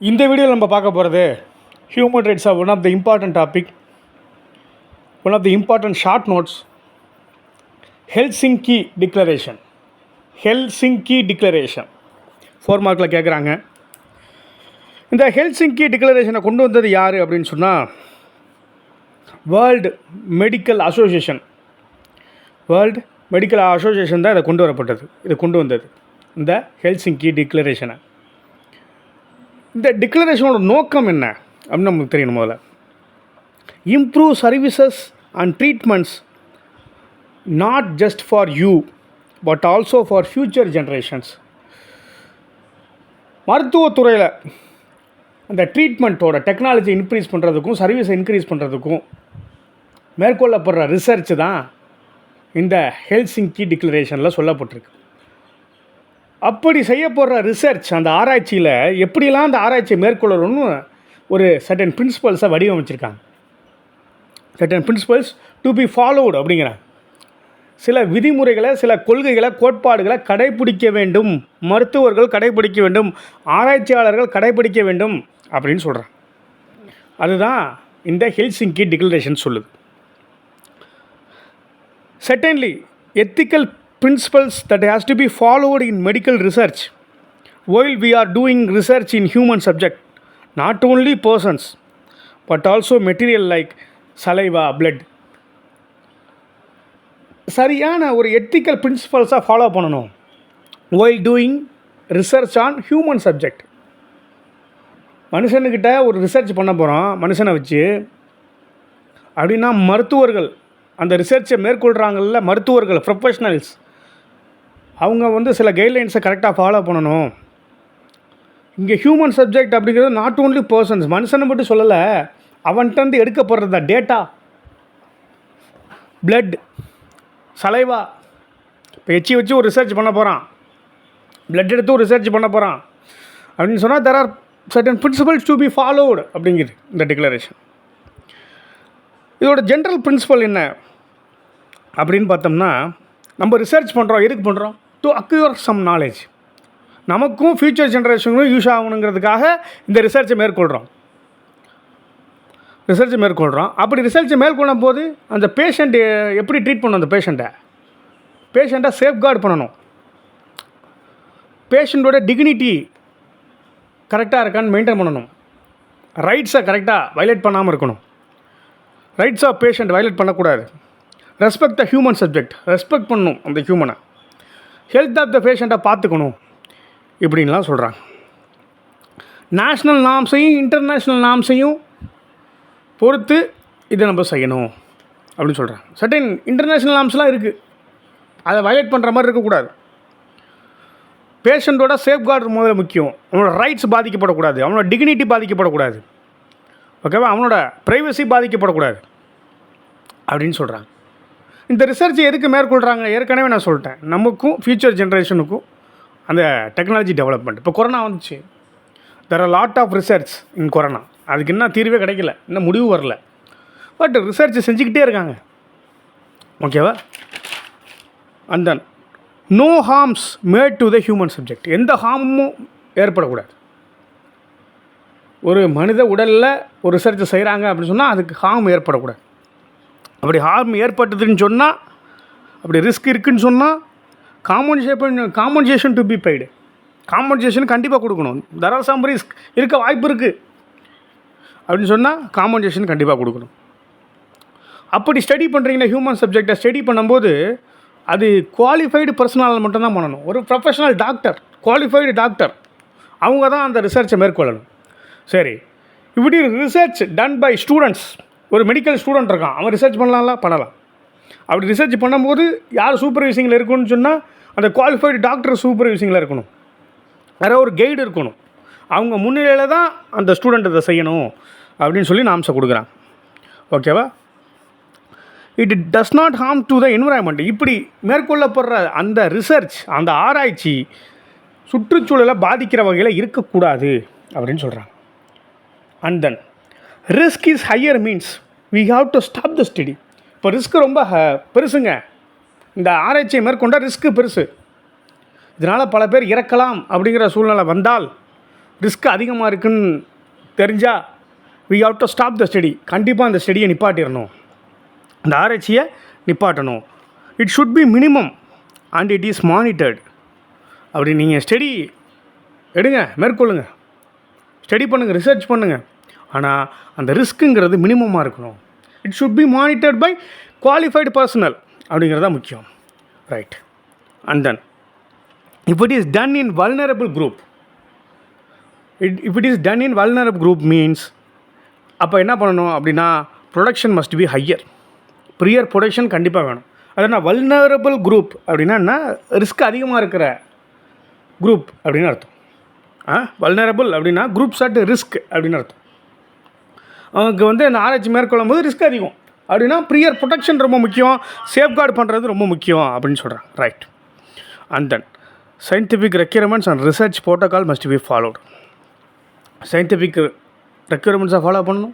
இந்த வீடியோவில் நம்ம பார்க்க போகிறது human rights are one of the important topic, one of the important short notes, Helsinki declaration. Helsinki declaration 4 மார்க்கில் கேட்குறாங்க. இந்த ஹெல்சிங்கி டிக்ளரேஷனை கொண்டு வந்தது யார் அப்படின்னு சொன்னால், world medical association. World medical association தான் இதை கொண்டு வரப்பட்டது, இதை கொண்டு வந்தது இந்த ஹெல்சிங்கி டிக்ளரேஷனை. இந்த டிக்ளரேஷனோட நோக்கம் என்ன அப்படின்னு நமக்கு தெரியணும். முதல்ல improve services and treatments not just for you but also for future generations. மருத்துவத்துறையில் அந்த ட்ரீட்மெண்ட்டோட டெக்னாலஜி இன்க்ரீஸ் பண்ணுறதுக்கும் சர்வீஸை இன்க்ரீஸ் பண்ணுறதுக்கும் மேற்கொள்ளப்படுற ரிசர்ச் தான் இந்த ஹெல்சிங்கி டிக்ளரேஷனில் சொல்லப்பட்டிருக்கு. அப்படி செய்யப்படுற ரிசர்ச், அந்த ஆராய்ச்சியில் எப்படிலாம் அந்த ஆராய்ச்சியை மேற்கொள்ளணும்னு ஒரு சர்டன் பிரின்சிபல்ஸை வடிவமைச்சிருக்காங்க. Certain principles to be followed அப்படிங்கிறாங்க. சில விதிமுறைகளை, சில கொள்கைகளை, கோட்பாடுகளை கடைபிடிக்க வேண்டும், மருத்துவர்கள் கடைபிடிக்க வேண்டும், ஆராய்ச்சியாளர்கள் கடைபிடிக்க வேண்டும் அப்படின்னு சொல்கிறாங்க. அதுதான் இந்த ஹெல்சிங்கி டிக்ளரேஷன் சொல்லுது. Certainly, ethical principles that has to be followed in medical research while we are doing research in human subject, not only persons but also material like saliva, blood. சரியான ஒரு எத்திக்கல் பிரின்சிபல்ஸாக ஃபாலோ பண்ணணும் while doing research on human subject. மனுஷனுக்கிட்ட ஒரு research பண்ண போகிறோம் மனுஷனை வச்சு அப்படின்னா, மருத்துவர்கள் அந்த ரிசர்ச்சை மேற்கொள்கிறாங்கல்ல, மருத்துவர்கள் ப்ரொஃபஷ்னல்ஸ், அவங்க சில கைட்லைன்ஸை கரெக்டாக ஃபாலோ பண்ணணும். இங்கே ஹியூமன் சப்ஜெக்ட் அப்படிங்கிறது நாட் ஓன்லி பர்சன்ஸ், மனுஷனை மட்டும் சொல்லலை, அவன்கிட்ட எடுக்கப்படுறதா டேட்டா, பிளட், சலைவா. இப்போ எச்சி வச்சு ஒரு ரிசர்ச் பண்ண போகிறான், பிளட் எடுத்து ஒரு ரிசர்ச் பண்ண போகிறான் அப்படின்னு சொன்னால், there are certain principles to be followed அப்படிங்கிறது இந்த டிக்ளரேஷன். இதோட ஜென்ரல் பிரின்சிபல் என்ன அப்படின்னு பார்த்தோம்னா, நம்ம ரிசர்ச் பண்ணுறோம், எதுக்கு பண்ணுறோம்? To acquire some knowledge. நமக்கும் ஃப்யூச்சர் ஜென்ரேஷனுக்கும் யூஸ் ஆகணுங்கிறதுக்காக இந்த ரிசர்ச்சை மேற்கொள்கிறோம். அப்படி ரிசர்ச்சை மேற்கொள்ளும் போது அந்த பேஷண்ட்டு எப்படி ட்ரீட் பண்ணணும்? அந்த பேஷண்ட்டை சேஃப்கார்டு பண்ணணும். பேஷண்ட்டோட டிக்னிட்டி கரெக்டாக இருக்கான்னு மெயின்டைன் பண்ணணும். ரைட்ஸை கரெக்டாக வயலேட் பண்ணாமல் இருக்கணும். ரைட்ஸ் ஆஃப் பேஷண்ட் வயலேட் பண்ணக்கூடாது. Respect the human subject, respect பண்ணணும் அந்த ஹியூமனை. ஹெல்த் ஆஃப் த பேஷண்ட்டை பார்த்துக்கணும் இப்படின்லாம் சொல்கிறாங்க. நேஷ்னல் நார்ம்ஸையும் இன்டர்நேஷ்னல் நார்ம்ஸையும் பொறுத்து இதை நம்ம செய்யணும் அப்படின்னு சொல்கிறாங்க. சர்டன் இன்டர்நேஷ்னல் நார்ம்ஸ்லாம் இருக்குது, அதை வயலேட் பண்ணுற மாதிரி இருக்கக்கூடாது. பேஷண்ட்டோட சேஃப்கார்டு முதல்ல முக்கியம். அவனோட ரைட்ஸ் பாதிக்கப்படக்கூடாது, அவனோட டிக்னிட்டி பாதிக்கப்படக்கூடாது, ஓகேவா, அவனோட ப்ரைவசி பாதிக்கப்படக்கூடாது அப்படின்னு சொல்கிறாங்க. இந்த ரிசர்ச் எதுக்கு மேற்கொள்கிறாங்க? ஏற்கனவே நான் சொல்லிட்டேன், நமக்கும் ஃப்யூச்சர் ஜென்ரேஷனுக்கும் அந்த டெக்னாலஜி டெவலப்மெண்ட். இப்போ கொரோனா வந்துச்சு, there are lot of research in corona. அதுக்கு இன்னும் தீர்வே கிடைக்கல, இன்னும் முடிவு வரல, பட் ரிசர்ச் செஞ்சுக்கிட்டே இருக்காங்க, ஓகேவா. And then no harms made to the human subject. எந்த ஹார்மும் ஏற்படக்கூடாது. ஒரு மனித உடலில் ஒரு ரிசர்ச்சை செய்கிறாங்க அப்படின்னு சொன்னால் அதுக்கு ஹார்ம் ஏற்படக்கூடாது. அப்படி ஹார்ம் ஏற்பட்டதுன்னு சொன்னால், அப்படி ரிஸ்க் இருக்குதுன்னு சொன்னால் compensation to be paid. Compensation கண்டிப்பாக கொடுக்கணும். தெர் ஆர் சம் ரிஸ்க் இருக்க வாய்ப்பு இருக்குது அப்படின்னு சொன்னால் காம்பன்சேஷன் கண்டிப்பாக கொடுக்கணும். அப்படி ஸ்டடி பண்ணுறீங்கன்னா, ஹியூமன் சப்ஜெக்டை ஸ்டடி பண்ணும்போது அது குவாலிஃபைடு பர்சனால் மட்டும்தான் பண்ணணும். ஒரு ப்ரொஃபஷனல் டாக்டர், குவாலிஃபைடு டாக்டர், அவங்க தான் அந்த ரிசர்ச்சை மேற்கொள்ளணும். சரி, இப்படி ரிசர்ச் டன் பை ஸ்டூடெண்ட்ஸ். ஒரு மெடிக்கல் ஸ்டூடெண்ட் இருக்கான், அவன் ரிசர்ச் பண்ணலாம். அப்படி ரிசர்ச் பண்ணும்போது யார் சூப்பர்வைசிங்கில் இருக்கணும்னு சொன்னால், அந்த குவாலிஃபைடு டாக்டர் சூப்பர்வைசிங்கில் இருக்கணும். வேறு ஒரு கைடு இருக்கணும். அவங்க முன்னிலையில் தான் அந்த ஸ்டூடெண்ட் இதை செய்யணும் அப்படின்னு சொல்லி நாம்ஸை கொடுக்குறாங்க, ஓகேவா. It does not harm to the environment. இப்படி மேற்கொள்ளப்படுற அந்த ரிசர்ச், அந்த ஆராய்ச்சி சுற்றுச்சூழலை பாதிக்கிற வகையில் இருக்கக்கூடாது அப்படின்னு சொல்கிறாங்க. And then risk is higher means we have to stop the study. இப்போ ரிஸ்க் ரொம்ப பெருசுங்க. இந்த ஆராய்ச்சியை மேற்கொண்டால் ரிஸ்க்கு பெருசு. இதனால் பல பேர் இறக்கலாம் அப்படிங்கிற சூழ்நிலை வந்தால் ரிஸ்க் அதிகமாக இருக்குன்னு தெரிஞ்சால் we have to stop the study. கண்டிப்பாக அந்த ஸ்டடியை நிப்பாட்டிடணும், அந்த ஆராய்ச்சியை நிப்பாட்டணும். It should be minimum and it is monitored. அப்படி நீங்கள் ஸ்டடி எடுங்க, மேற்கொள்ளுங்க, ஸ்டடி பண்ணுங்கள், ரிசர்ச் பண்ணுங்கள். ஆனால் அந்த ரிஸ்க்குங்கிறது மினிமமாக இருக்கணும். It should be monitored by qualified personnel அப்படிங்கிறது தான் முக்கியம். Right. And then if it is done in vulnerable group, if it is done in vulnerable group means அப்போ என்ன பண்ணணும் அப்படின்னா production must be higher. Prior production கண்டிப்பாக வேணும். அதனால் வல்னரபிள் குரூப் அப்படின்னா என்ன, ரிஸ்க் அதிகமாக இருக்கிற குரூப் அப்படின்னு அர்த்தம். வல்னரபிள் அப்படின்னா குரூப்ஸ் அட் ரிஸ்க் அப்படின்னு அர்த்தம். அவங்களுக்கு வந்து அந்த ஆராய்ச்சி மேற்கொள்ளும் போது ரிஸ்க் அதிகம் அப்படின்னா ப்ரியர் ப்ரொடெக்ஷன் ரொம்ப முக்கியம், சேஃப்கார்டு பண்ணுறது ரொம்ப முக்கியம் அப்படின்னு சொல்கிறாங்க. Right. And then scientific requirements and research protocol must be followed. Scientific ரெக்யர்மெண்ட்ஸை ஃபாலோ பண்ணணும்.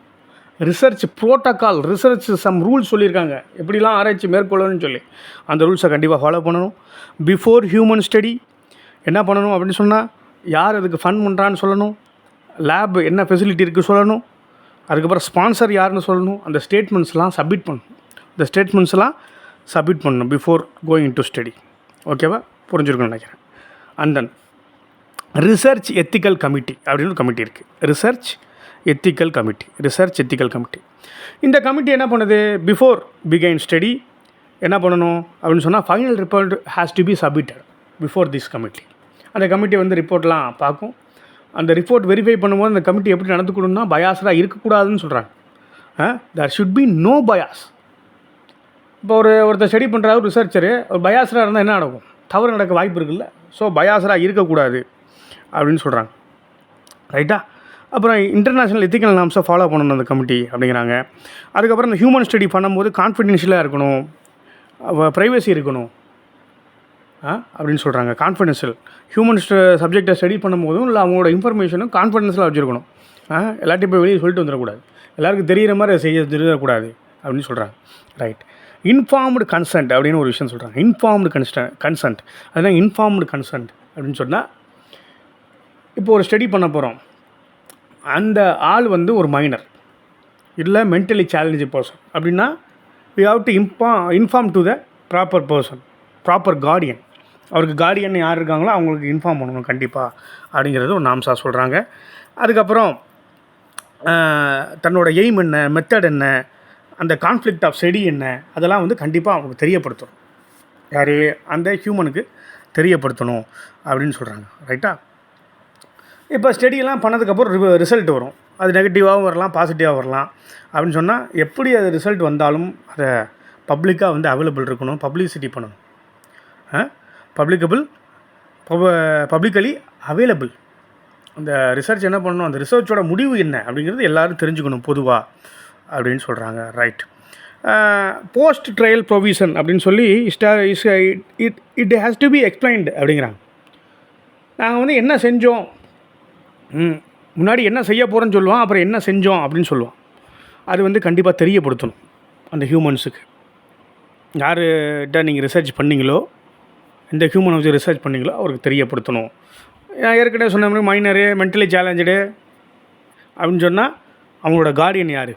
Research protocol, research some rules சொல்லியிருக்காங்க எப்படிலாம் ஆராய்ச்சி மேற்கொள்ளணும்னு சொல்லி, அந்த ரூல்ஸை கண்டிப்பாக ஃபாலோ பண்ணணும். பிஃபோர் ஹியூமன் ஸ்டடி என்ன பண்ணணும் அப்படின்னு சொன்னால், யார் அதுக்கு ஃபண்ட் பண்ணுறான்னு சொல்லணும், லேப் என்ன ஃபெசிலிட்டி இருக்குது சொல்லணும், அதுக்கப்புறம் ஸ்பான்சர் யாருன்னு சொல்லணும், அந்த ஸ்டேட்மெண்ட்ஸ்லாம் சப்மிட் பண்ணணும். இந்த ஸ்டேட்மெண்ட்ஸ்லாம் சப்மிட் பண்ணணும் பிஃபோர் கோயிங் டு ஸ்டடி. ஓகேவா, புரிஞ்சுருக்குன்னு நினைக்கிறேன். And then research ethical committee அப்படின்னு ஒரு கமிட்டி இருக்குது. Research ethical committee. இந்த கமிட்டி என்ன பண்ணுது, பிஃபோர் பிகைன் ஸ்டடி என்ன பண்ணணும் அப்படின்னு சொன்னால், final report has to be submitted before this committee. அந்த கமிட்டி வந்து ரிப்போர்ட்லாம் பார்க்கும். அந்த ரிப்போர்ட் வெரிஃபை பண்ணும்போது அந்த கமிட்டி எப்படி நடந்துக்கணும்னா, பயாஸாக இருக்கக்கூடாதுன்னு சொல்கிறாங்க. There should be no bias. இப்போ ஒருத்தர் ஸ்டடி பண்ணுற ஒரு ரிசர்ச்சரு ஒரு பயாஸராக இருந்தால் என்ன நடக்கும், தவறு நடக்க வாய்ப்பு இருக்குல்ல. ஸோ பயாஸராக இருக்கக்கூடாது அப்படின்னு சொல்கிறாங்க. ரைட்டா. அப்புறம் இன்டர்நேஷ்னல் எத்திக்கல் நார்ம்ஸை ஃபாலோ பண்ணணும் அந்த கமிட்டி அப்படிங்கிறாங்க. அதுக்கப்புறம் இந்த ஹியூமன் ஸ்டடி பண்ணும்போது கான்ஃபிடென்ஷியலாக இருக்கணும், ப்ரைவசி இருக்கணும் அப்படின்னு சொல்கிறாங்க. கான்ஃபிடென்ஷியல் ஹியூமன் சப்ஜெக்டை ஸ்டடி பண்ணும்போதும் இல்லை அவங்களோட இன்ஃபர்மேஷனும் கான்ஃபிடென்ஷியலாக வச்சுருக்கணும். எல்லாத்தையும் போய் வெளியே சொல்லிட்டு வந்துடக்கூடாது, எல்லாருக்கும் தெரிகிற மாதிரி செய்ய தெரியக்கூடாது அப்படின்னு சொல்கிறாங்க. ரைட். இன்ஃபார்ம்டு கன்சென்ட் அப்படின்னு ஒரு விஷயம் சொல்கிறாங்க. இன்ஃபார்ம்டு கன்சென்ட் அதுதான் இன்ஃபார்ம்டு கன்சென்ட் அப்படின்னு சொன்னால், இப்போ ஒரு ஸ்டடி பண்ண போகிறோம், அந்த ஆள் வந்து ஒரு மைனர் இல்லை மென்டலி சேலஞ்சு பர்சன் அப்படின்னா we have to inform to the proper person, proper Guardian. அவருக்கு கார்டியன் யார் இருக்காங்களோ அவங்களுக்கு இன்ஃபார்ம் பண்ணணும் கண்டிப்பாக அப்படிங்கிறது ஒரு நாம்ஸாக சொல்கிறாங்க. அதுக்கப்புறம் தன்னோட எய்ம் என்ன, மெத்தட் என்ன, அந்த கான்ஃப்ளிக்ட் ஆஃப் ஸ்டடி என்ன, அதெல்லாம் வந்து கண்டிப்பாக அவங்களுக்கு தெரியப்படுத்தணும். யார், அந்த ஹியூமனுக்கு தெரியப்படுத்தணும் அப்படின்னு சொல்கிறாங்க. ரைட்டா. இப்போ ஸ்டடியெல்லாம் பண்ணதுக்கப்புறம் ரிசல்ட் வரும். அது நெகட்டிவாகவும் வரலாம், பாசிட்டிவாக வரலாம் அப்படின்னு சொன்னால், எப்படி அது ரிசல்ட் வந்தாலும் அதை பப்ளிக்காக வந்து அவைலபிள் இருக்கணும், பப்ளிசிட்டி பண்ணணும். Publicly available. அந்த ரிசர்ச் என்ன பண்ணணும், அந்த ரிசர்ச்சோட முடிவு என்ன அப்படிங்கிறது எல்லோரும் தெரிஞ்சுக்கணும் பொதுவாக அப்படின்னு சொல்கிறாங்க. ரைட். போஸ்ட் ட்ரையல் ப்ரொவிஷன் அப்படின்னு சொல்லி it has to be explained அப்படிங்கிறாங்க. நாங்கள் வந்து என்ன செஞ்சோம், முன்னாடி என்ன செய்ய போகிறோன்னு சொல்லுவோம், அப்புறம் என்ன செஞ்சோம் அப்படின்னு சொல்லுவோம். அது வந்து கண்டிப்பாக தெரியப்படுத்தணும் அந்த ஹியூமன்ஸுக்கு. யார்கிட்ட நீங்கள் ரிசர்ச் பண்ணிங்களோ, எந்த ஹியூமனை வச்சு ரிசர்ச் பண்ணிங்களோ அவருக்கு தெரியப்படுத்தணும். நான் ஏற்கனவே சொன்ன மாதிரி மைனரு, மென்டலி சேலஞ்சடு அப்படின்னு சொன்னால் அவங்களோட கார்டியன் யார்,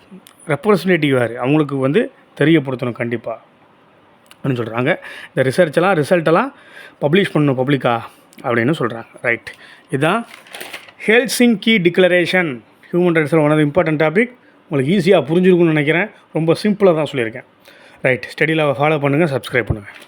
ரெப்ரசன்டேட்டிவ் யார், அவங்களுக்கு வந்து தெரியப்படுத்தணும் கண்டிப்பாக அப்படின்னு சொல்கிறாங்க. இந்த ரிசல்ட்டெல்லாம் பப்ளிஷ் பண்ணணும் பப்ளிக்காக அப்படின்னு சொல்கிறாங்க. ரைட். இதுதான் ஹெல்சிங்கி டிக்ளரேஷன், ஹியூமன் ரைட்ஸில் one of the important topic. உங்களுக்கு ஈஸியாக புரிஞ்சிருக்குன்னு நினைக்கிறேன். ரொம்ப சிம்பிளாக தான் சொல்லியிருக்கேன். ரைட். ஸ்டடியில் ஃபாலோ பண்ணுங்கள், சப்ஸ்கிரைப் பண்ணுங்கள்.